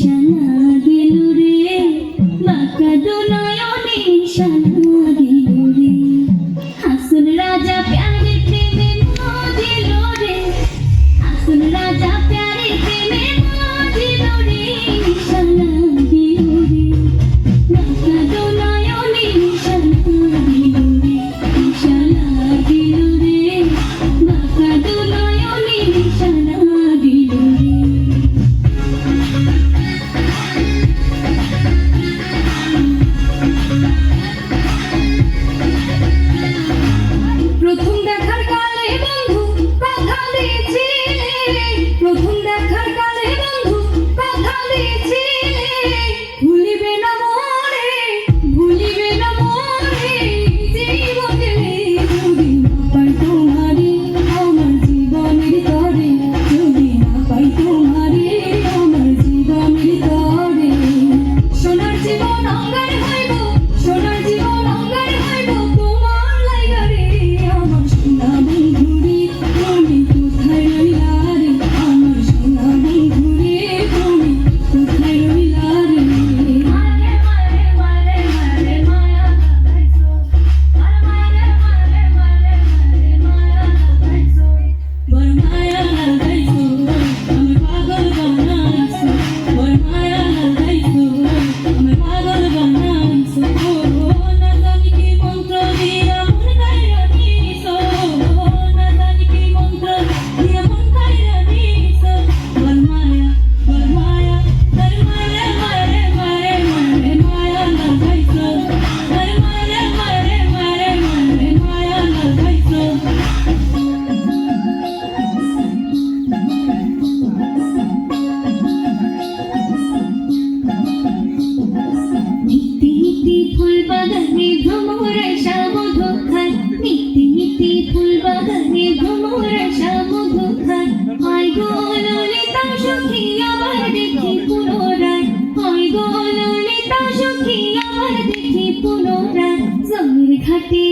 নিশানা গেল রে বাঁকা দুনয়নে নিশানা গেল রে হাসুন রাজা প্যারে প্রেমে মজিল রে হাসুন রাজা প্যারে প্রেমে মজিল রে নিশানা গেল রে বাঁকা দুনয়নে নিশানা গেল রে নিশানা গেল রে বাঁকা দুনয়নে নিশানা গেল রে প্রথম দেখার কালে বন্ধু কথা দিয়েছিলে প্রথম দেখার কালে বন্ধু কথা দিয়েছিলে ভুলিবে না মরে জীবনে যদি না পাই তোমারে আমার জীবনের তরে যদি না পাই তোমারে আমার জীবনের তরে সোনার জীবন অঙ্গার হইব সোনার জীবন অঙ্গার হইব তোমার লাইগা রে আমার সোনা বন্ধু রে তুমি কোথায় রইলা রে আমার সোনা বন্ধু রে তুমি কোথায় রইলা রে মারে মারে মারে মারে মায়া লাগাইছো আর মারে মারে মারে মারে মায়া লাগাইছো বড় মায়া লাগাইছো আমি পাগল বানাইছো বড় মায়া লাগাইছো আমি পাগল বানাইছো না জানি কি মন্ত্র দিয়া মন কাইরা দিছো না জানি কি মন্ত্র দিয়া মন কাইরা দিছো বড় মায়া তার মায়া মারে মারে মারে মায়া লাগাইছো তার মারে মারে মারে মারে মায়া লাগাইছো নীতি ফুল বাগানে ভ্রমরা সামধু খায় নীতি ফুল বাগানে ভ্রমরা সামধু খায় হয় গো ললিতা সখী আবার দেখি পুনরায় হয় গো ললিতা সখী আবার দেখি পুনরায় জমির ঘাটে